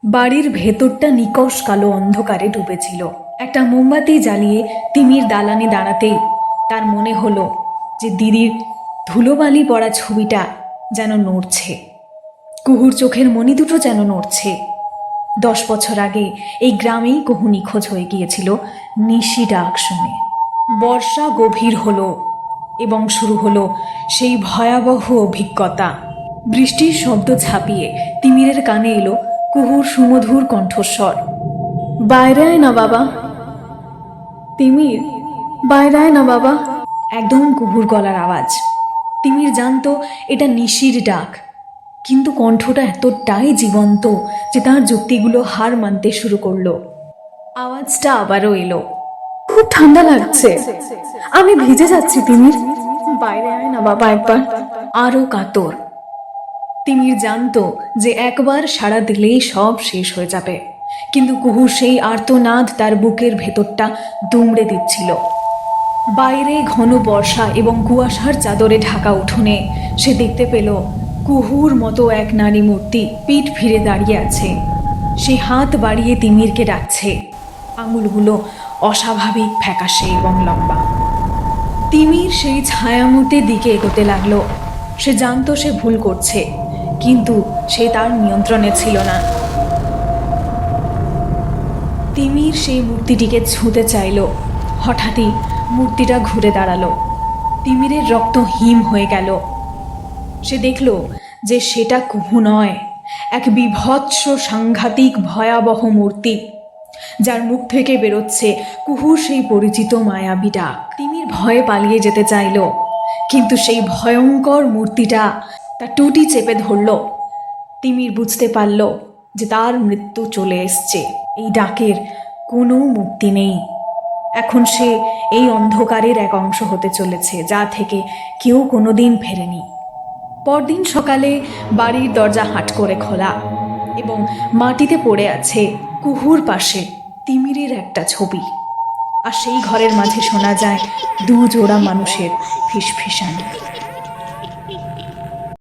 বাড়ির ভেতরটা নিকষ কালো অন্ধকারে ডুবেছিল। একটা মোমবাতি জ্বালিয়ে তিমির দালানে দাঁড়াতেই তার মনে হলো যে দিদির ধুলোবালি পড়া ছবিটা যেন নড়ছে, কুহুর চোখের মণি দুটো যেন নড়ছে। 10 বছর আগে এই গ্রামেই কুহু নিখোঁজ হয়ে গিয়েছিল নিশি ডাক শুনে। বর্ষা গভীর হলো এবং শুরু হলো সেই ভয়াবহ অভিজ্ঞতা। বৃষ্টির শব্দ ছাপিয়ে তিমিরের কানে এলো কুহুর সুমধুর কণ্ঠস্বর। বাইরে আয় না বাবা। তিমির, বাইরে আয় না বাবা। একদম কুহুর গলার আওয়াজ। তিমির জানতো এটা নিশির ডাক, কিন্তু কণ্ঠটা এতটাই জীবন্ত যে তার যুক্তিগুলো হার মানতে শুরু করলো। আওয়াজটা আবারও এলো। খুব ঠান্ডা লাগছে, আমি ভিজে যাচ্ছি তিমির, বাইরে আয় না বাবা একবার। আরো কাতর। তিমির জানতো যে একবার সাড়া দিলেই সব শেষ হয়ে যাবে, কিন্তু কুহুর সেই আর্তনাদ তার বুকের ভেতরটা দুমড়ে দিচ্ছিল। বাইরে ঘন বর্ষা এবং কুয়াশার চাদরে ঢাকা উঠোনে সে দেখতে পেল কুহুর মতো এক নারী মূর্তি পিঠ ফিরে দাঁড়িয়ে আছে। সে হাত বাড়িয়ে তিমিরকে ডাকছে, আঙুলগুলো অস্বাভাবিক ফ্যাকাশে এবং লম্বা। তিমির সেই ছায়ামূর্তির দিকে এগোতে লাগলো। সে জানতো সে ভুল করছে, কিন্তু সে তার নিয়ন্ত্রণে ছিল না। তিমির সেই মূর্তিটিকে ছুঁতে চাইল। হঠাৎই মূর্তিটা ঘুরে দাঁড়ালো। তিমিরের রক্ত হিম হয়ে গেল। সে দেখল যে সেটা কুহু নয়, এক বিভৎস সাংঘাতিক ভয়াবহ মূর্তি, যার মুখ থেকে বেরোচ্ছে কুহুর সেই পরিচিত মায়াবী ডাক। তিমির ভয়ে পালিয়ে যেতে চাইল, কিন্তু সেই ভয়ঙ্কর মূর্তিটা তার টুটি চেপে ধরল। তিমির বুঝতে পারল যে তার মৃত্যু চলে এসছে। এই ডাকের কোনো মুক্তি নেই। এখন সে এই অন্ধকারের এক অংশ হতে চলেছে, যা থেকে কেউ কোনোদিন ফেরেনি। পরদিন সকালে বাড়ির দরজা হাট করে খোলা এবং মাটিতে পড়ে আছে কুহুর পাশে তিমিরের একটা ছবি। আর সেই ঘরের মাঝে শোনা যায় 2 জোড়া মানুষের ফিসফিসানি।